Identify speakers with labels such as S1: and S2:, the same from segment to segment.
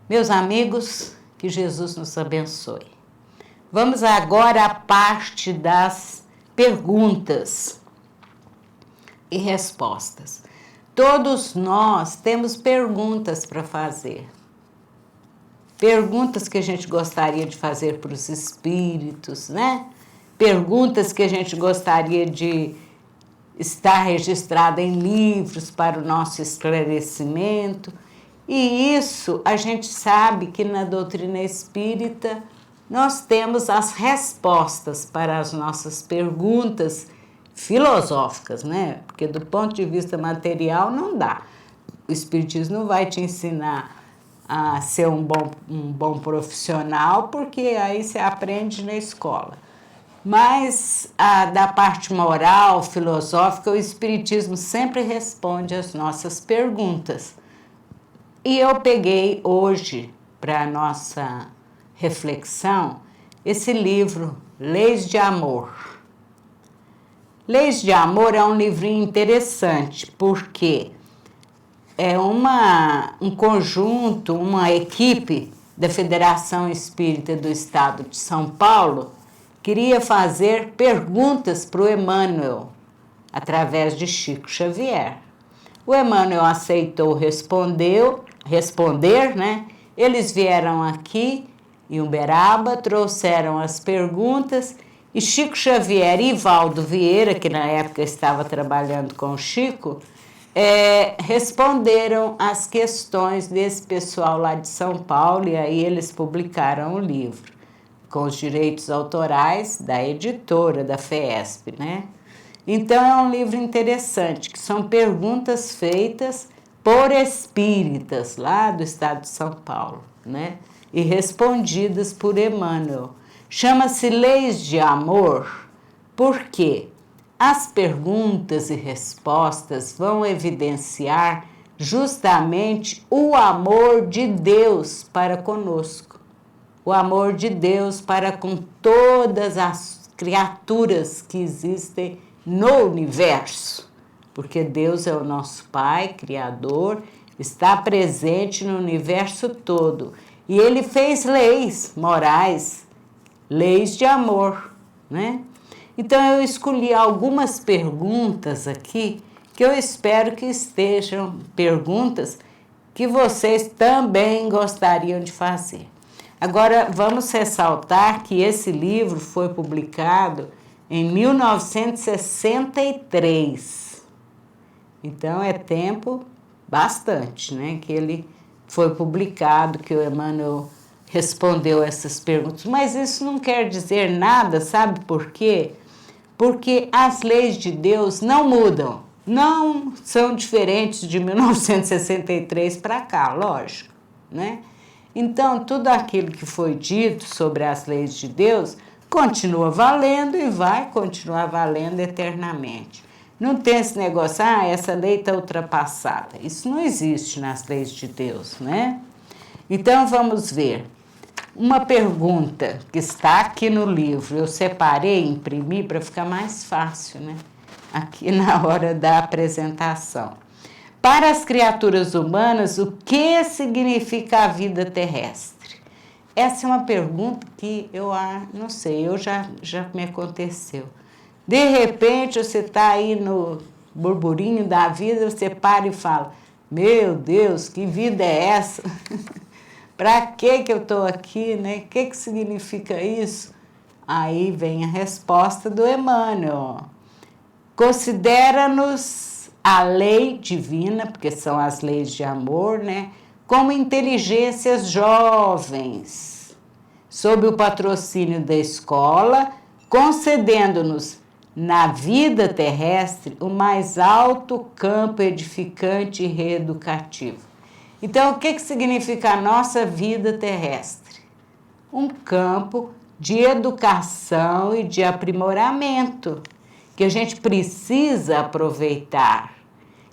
S1: Meus amigos, que Jesus nos abençoe. Vamos agora à parte das perguntas e respostas. Todos nós temos perguntas para fazer. Perguntas que a gente gostaria de fazer para os espíritos, né? Perguntas que a gente gostaria de estar registrada em livros para o nosso esclarecimento. E isso a gente sabe que na doutrina espírita nós temos as respostas para as nossas perguntas filosóficas, né? Porque do ponto de vista material não dá. O espiritismo não vai te ensinar a ser um bom profissional, porque aí você aprende na escola. Mas da parte moral, filosófica, o espiritismo sempre responde às nossas perguntas. E eu peguei hoje, para a nossa reflexão, esse livro, Leis de Amor. Leis de Amor é um livrinho interessante, porque é um conjunto, uma equipe da Federação Espírita do Estado de São Paulo queria fazer perguntas para o Emmanuel, através de Chico Xavier. O Emmanuel aceitou responder, né? Eles vieram aqui em Uberaba, trouxeram as perguntas e Chico Xavier e Valdo Vieira, que na época estava trabalhando com o Chico, responderam as questões desse pessoal lá de São Paulo, e aí eles publicaram o livro, com os direitos autorais da editora, da FEESP, né? Então é um livro interessante, que são perguntas feitas por espíritas lá do estado de São Paulo, né? E respondidas por Emmanuel. Chama-se Leis de Amor, porque as perguntas e respostas vão evidenciar justamente o amor de Deus para conosco, o amor de Deus para com todas as criaturas que existem no universo, porque Deus é o nosso Pai, Criador, está presente no universo todo. E Ele fez leis morais, leis de amor, né? Então eu escolhi algumas perguntas aqui, que eu espero que estejam perguntas que vocês também gostariam de fazer. Agora, vamos ressaltar que esse livro foi publicado em 1963. Então, é tempo bastante, né? Que ele foi publicado, que o Emmanuel respondeu essas perguntas. Mas isso não quer dizer nada, sabe por quê? Porque as leis de Deus não mudam. Não são diferentes de 1963 para cá, lógico, né? Então, tudo aquilo que foi dito sobre as leis de Deus continua valendo e vai continuar valendo eternamente. Não tem esse negócio, essa lei está ultrapassada. Isso não existe nas leis de Deus, né? Então, vamos ver. Uma pergunta que está aqui no livro, eu separei, imprimi para ficar mais fácil, né? Aqui na hora da apresentação. Para as criaturas humanas, o que significa a vida terrestre? Essa é uma pergunta que eu não sei, já me aconteceu. De repente, você está aí no burburinho da vida, você para e fala, meu Deus, que vida é essa? Para que eu estou aqui, né? O que significa isso? Aí vem a resposta do Emmanuel. Considera-nos a lei divina, porque são as leis de amor, né? Como inteligências jovens, sob o patrocínio da escola, concedendo-nos na vida terrestre o mais alto campo edificante e reeducativo. Então, o que significa a nossa vida terrestre? Um campo de educação e de aprimoramento, que a gente precisa aproveitar,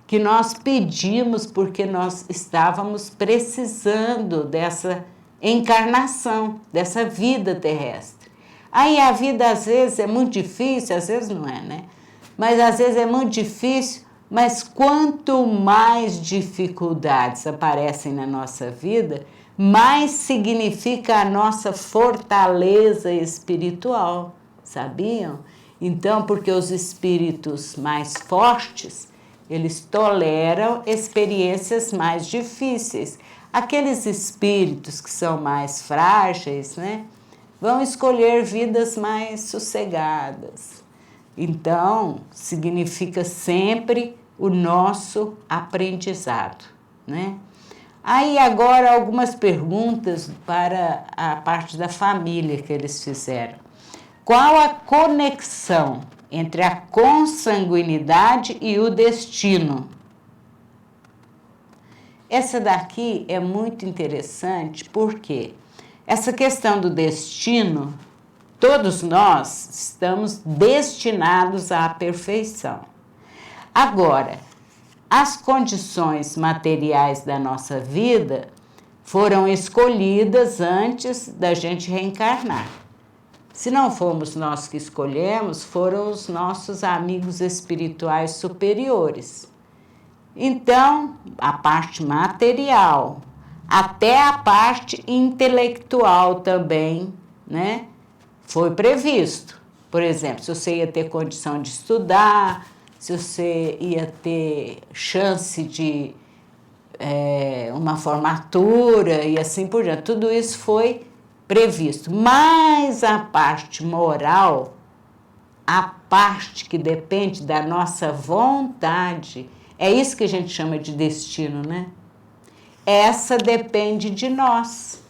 S1: que nós pedimos porque nós estávamos precisando dessa encarnação, dessa vida terrestre. Aí a vida às vezes é muito difícil, às vezes não é, né? Mas às vezes é muito difícil Mas quanto mais dificuldades aparecem na nossa vida, mais significa a nossa fortaleza espiritual, sabiam? Então, porque os espíritos mais fortes, eles toleram experiências mais difíceis. Aqueles espíritos que são mais frágeis, né, vão escolher vidas mais sossegadas. Então, significa sempre o nosso aprendizado, né? Aí agora algumas perguntas para a parte da família que eles fizeram. Qual a conexão entre a consanguinidade e o destino? Essa daqui é muito interessante porque essa questão do destino, todos nós estamos destinados à perfeição. Agora, as condições materiais da nossa vida foram escolhidas antes da gente reencarnar. Se não fomos nós que escolhemos, foram os nossos amigos espirituais superiores. Então, a parte material, até a parte intelectual também, né, foi previsto. Por exemplo, se você ia ter condição de estudar, se você ia ter chance de uma formatura e assim por diante. Tudo isso foi previsto. Mas a parte moral, a parte que depende da nossa vontade, é isso que a gente chama de destino, né? Essa depende de nós.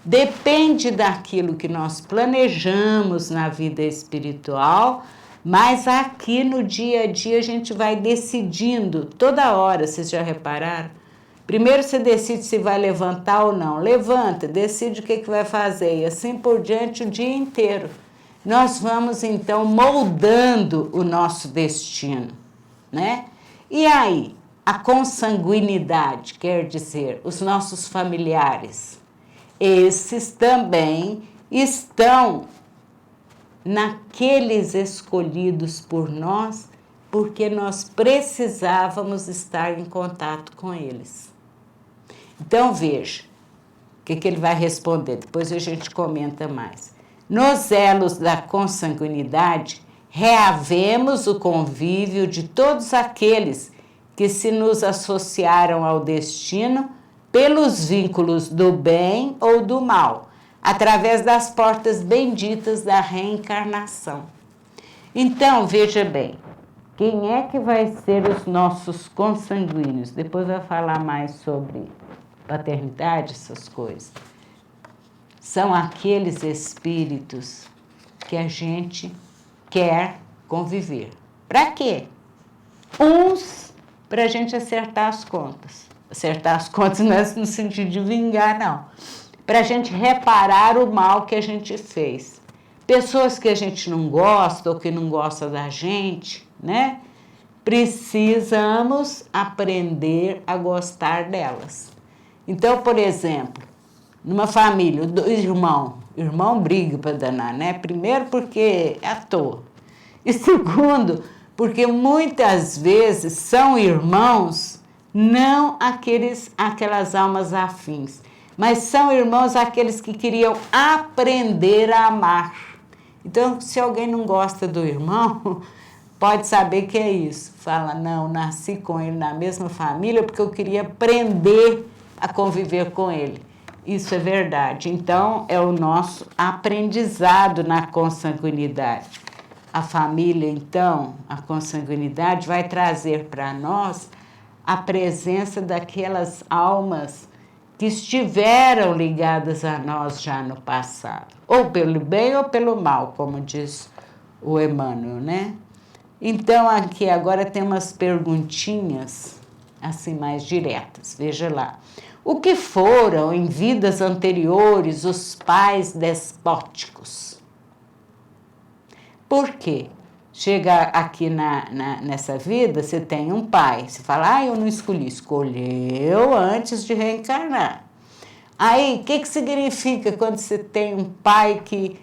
S1: Depende daquilo que nós planejamos na vida espiritual, mas aqui no dia a dia a gente vai decidindo toda hora, vocês já repararam? Primeiro você decide se vai levantar ou não. Levanta, decide o que vai fazer e assim por diante o dia inteiro. Nós vamos então moldando o nosso destino, né? E aí, a consanguinidade, quer dizer, os nossos familiares, esses também estão naqueles escolhidos por nós, porque nós precisávamos estar em contato com eles. Então, veja, o que ele vai responder, depois a gente comenta mais. Nos elos da consanguinidade, reavemos o convívio de todos aqueles que se nos associaram ao destino pelos vínculos do bem ou do mal, através das portas benditas da reencarnação. Então, veja bem, quem é que vai ser os nossos consanguíneos? Depois vai falar mais sobre paternidade, essas coisas. São aqueles espíritos que a gente quer conviver. Para quê? Uns, para a gente acertar as contas. Acertar as contas não é no sentido de vingar, não. Para a gente reparar o mal que a gente fez. Pessoas que a gente não gosta ou que não gosta da gente, né? Precisamos aprender a gostar delas. Então, por exemplo, numa família, o irmão briga para danar, né? Primeiro porque é à toa. E segundo, porque muitas vezes são irmãos, não aquelas almas afins, mas são irmãos aqueles que queriam aprender a amar. Então, se alguém não gosta do irmão, pode saber que é isso. Fala, não, nasci com ele na mesma família porque eu queria aprender a conviver com ele. Isso é verdade. Então, é o nosso aprendizado na consanguinidade. A família, então, a consanguinidade vai trazer para nós a presença daquelas almas que estiveram ligadas a nós já no passado, ou pelo bem ou pelo mal, como diz o Emmanuel, né? Então, aqui agora tem umas perguntinhas, assim, mais diretas. Veja lá. O que foram, em vidas anteriores, os pais despóticos? Por quê? Chega aqui nessa vida, você tem um pai. Você fala, eu não escolhi. Escolheu antes de reencarnar. Aí, o que significa quando você tem um pai que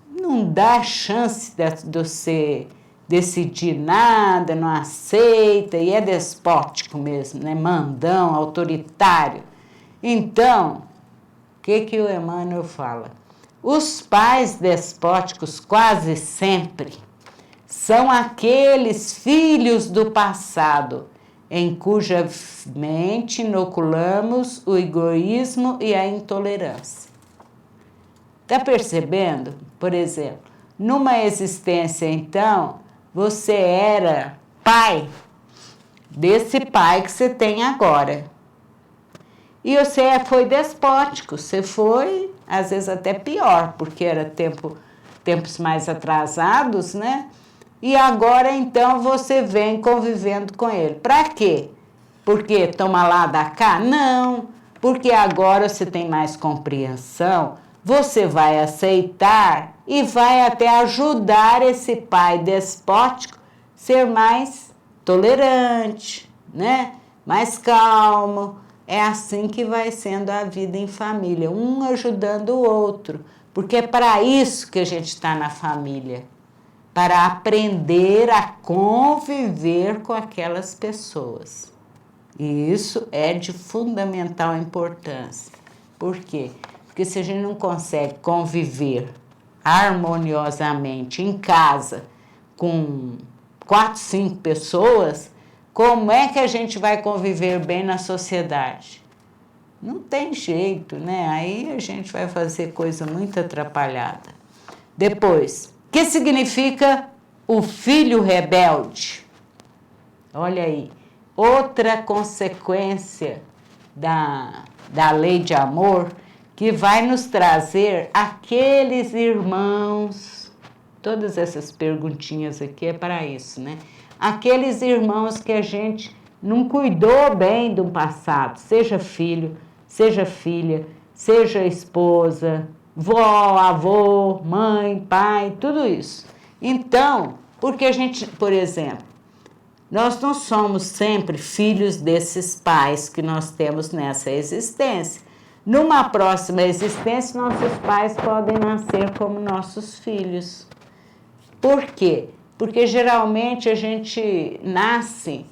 S1: não dá chance de você decidir nada, não aceita e é despótico mesmo, né? Mandão, autoritário. Então, o que o Emmanuel fala? Os pais despóticos quase sempre são aqueles filhos do passado em cuja mente inoculamos o egoísmo e a intolerância. Está percebendo? Por exemplo, numa existência, então, você era pai desse pai que você tem agora. E você foi despótico, você foi, às vezes, até pior, porque era tempos mais atrasados, né? E agora, então, você vem convivendo com ele. Para quê? Porque toma lá, dá cá? Não, porque agora você tem mais compreensão, você vai aceitar e vai até ajudar esse pai despótico a ser mais tolerante, né? Mais calmo. É assim que vai sendo a vida em família, um ajudando o outro, porque é para isso que a gente está na família, para aprender a conviver com aquelas pessoas. E isso é de fundamental importância. Por quê? Porque se a gente não consegue conviver harmoniosamente em casa com 4, 5 pessoas, como é que a gente vai conviver bem na sociedade? Não tem jeito, né? Aí a gente vai fazer coisa muito atrapalhada. Depois, o que significa o filho rebelde? Olha aí, outra consequência da lei de amor que vai nos trazer aqueles irmãos. Todas essas perguntinhas aqui é para isso, né? Aqueles irmãos que a gente não cuidou bem do passado, seja filho, seja filha, seja esposa, vó, avô, mãe, pai, tudo isso. Então, porque a gente, por exemplo, nós não somos sempre filhos desses pais que nós temos nessa existência. Numa próxima existência, nossos pais podem nascer como nossos filhos. Por quê? Porque geralmente a gente nasce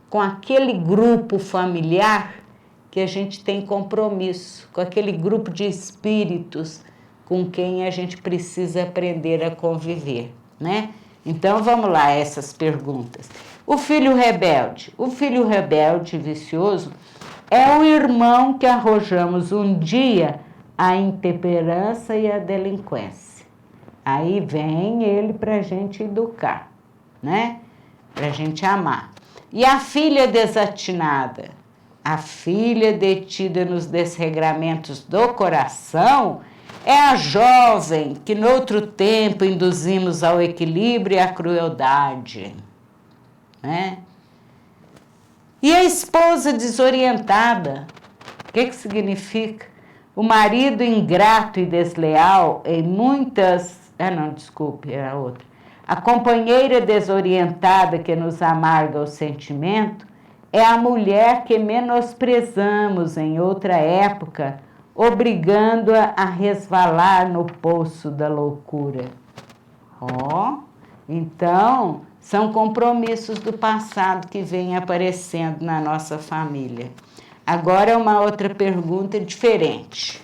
S1: com aquele grupo familiar que a gente tem compromisso, com aquele grupo de espíritos com quem a gente precisa aprender a conviver, né? Então vamos lá, essas perguntas. O filho rebelde. O filho rebelde vicioso é o irmão que arrojamos um dia à intemperança e à delinquência. Aí vem ele para a gente educar, né? Para a gente amar. E a filha desatinada, a filha detida nos desregramentos do coração, é a jovem que noutro tempo induzimos ao equilíbrio e à crueldade, né? E a esposa desorientada, o que significa? O marido ingrato e desleal em muitas... é a outra. A companheira desorientada que nos amarga o sentimento é a mulher que menosprezamos em outra época, obrigando-a a resvalar no poço da loucura. Então, são compromissos do passado que vêm aparecendo na nossa família. Agora, uma outra pergunta diferente.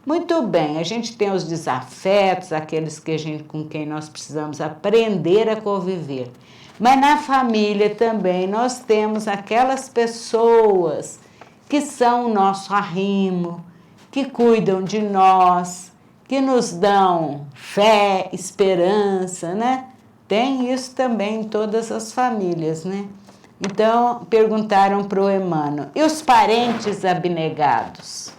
S1: Muito bem, a gente tem os desafetos, aqueles com quem nós precisamos aprender a conviver. Mas na família também nós temos aquelas pessoas que são o nosso arrimo, que cuidam de nós, que nos dão fé, esperança, né? Tem isso também em todas as famílias, né? Então, perguntaram para o Emmanuel, e os parentes abnegados?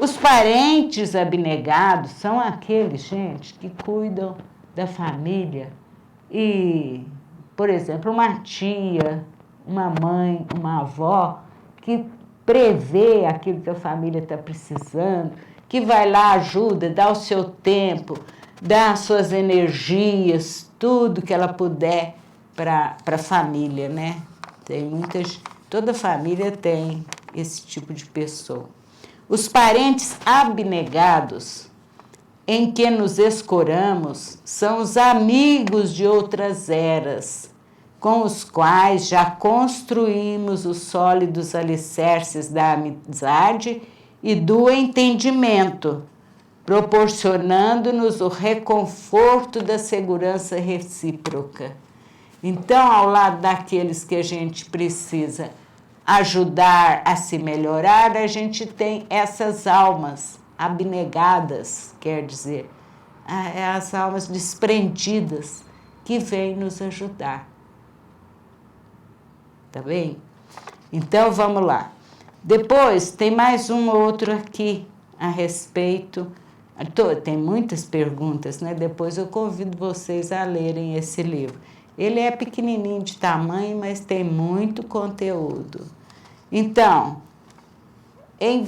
S1: Os parentes abnegados são aqueles, gente, que cuidam da família e, por exemplo, uma tia, uma mãe, uma avó que prevê aquilo que a família está precisando, que vai lá, ajuda, dá o seu tempo, dá as suas energias, tudo que ela puder para a família, né? Toda família tem esse tipo de pessoa. Os parentes abnegados em que nos escoramos são os amigos de outras eras, com os quais já construímos os sólidos alicerces da amizade e do entendimento, proporcionando-nos o reconforto da segurança recíproca. Então, ao lado daqueles que a gente precisa ajudar a se melhorar, a gente tem essas almas abnegadas, quer dizer, as almas desprendidas que vêm nos ajudar. Tá bem? Então, vamos lá. Depois, tem mais um outro aqui a respeito. Tem muitas perguntas, né? Depois eu convido vocês a lerem esse livro. Ele é pequenininho de tamanho, mas tem muito conteúdo. Então, em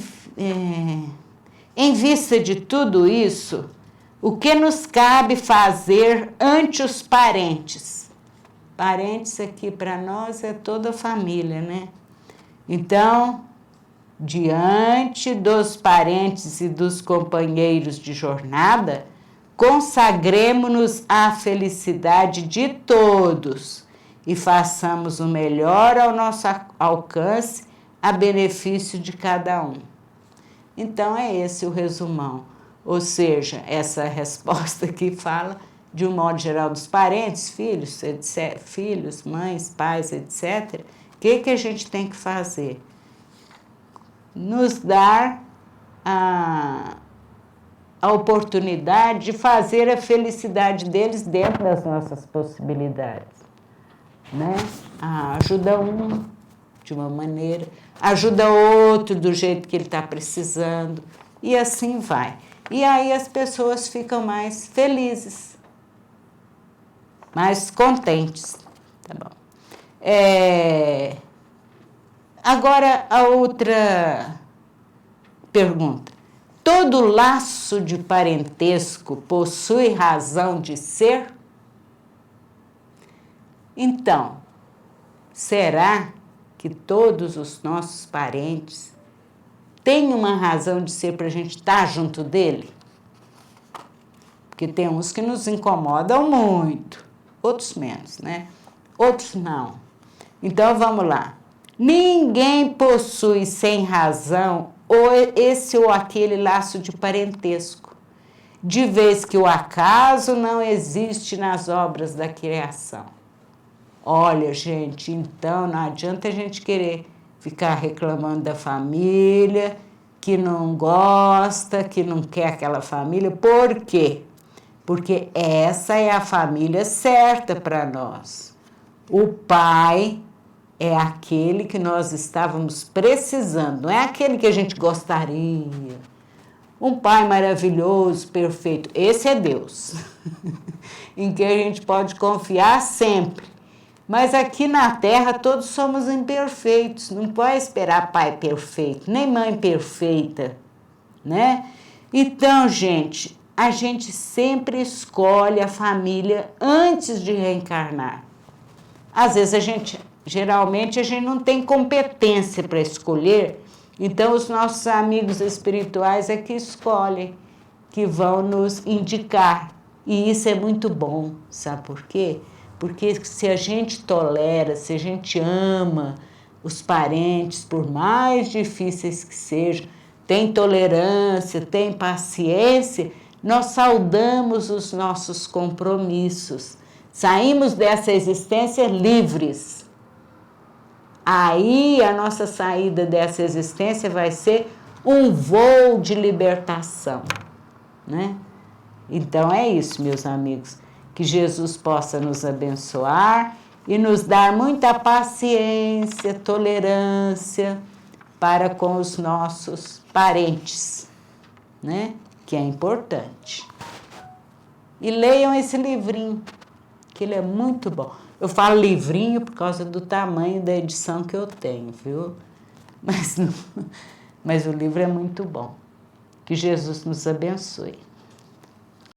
S1: vista de tudo isso, o que nos cabe fazer ante os parentes? Parentes aqui para nós é toda a família, né? Então, diante dos parentes e dos companheiros de jornada, consagremo-nos à felicidade de todos e façamos o melhor ao nosso alcance a benefício de cada um. Então, é esse o resumão. Ou seja, essa resposta aqui fala, de um modo geral, dos parentes, filhos, etc., filhos, mães, pais, etc. O que a gente tem que fazer? Nos dar a oportunidade de fazer a felicidade deles dentro das nossas possibilidades, né? Ajuda um de uma maneira, ajuda outro do jeito que ele está precisando, e assim vai. E aí as pessoas ficam mais felizes, mais contentes, tá bom? Agora, a outra pergunta. Todo laço de parentesco possui razão de ser? Então, será que todos os nossos parentes têm uma razão de ser para a gente estar junto dele? Porque tem uns que nos incomodam muito, outros menos, né? Outros não. Então, vamos lá. Ninguém possui sem razão esse ou aquele laço de parentesco, de vez que o acaso não existe nas obras da criação. Olha, gente, então não adianta a gente querer ficar reclamando da família, que não gosta, que não quer aquela família. Por quê? Porque essa é a família certa para nós. O pai é aquele que nós estávamos precisando, não é aquele que a gente gostaria. Um pai maravilhoso, perfeito, esse é Deus, em que a gente pode confiar sempre. Mas aqui na Terra todos somos imperfeitos, não pode esperar pai perfeito, nem mãe perfeita, né? Então, gente, a gente sempre escolhe a família antes de reencarnar. Às vezes geralmente a gente não tem competência para escolher, então os nossos amigos espirituais é que escolhem, que vão nos indicar. E isso é muito bom, sabe por quê? Porque se a gente tolera, se a gente ama os parentes, por mais difíceis que sejam, tem tolerância, tem paciência, nós saudamos os nossos compromissos. Saímos dessa existência livres. Aí a nossa saída dessa existência vai ser um voo de libertação, né? Então é isso, meus amigos. Que Jesus possa nos abençoar e nos dar muita paciência, tolerância para com os nossos parentes, né? Que é importante. E leiam esse livrinho, que ele é muito bom. Eu falo livrinho por causa do tamanho da edição que eu tenho, viu? Mas o livro é muito bom. Que Jesus nos abençoe.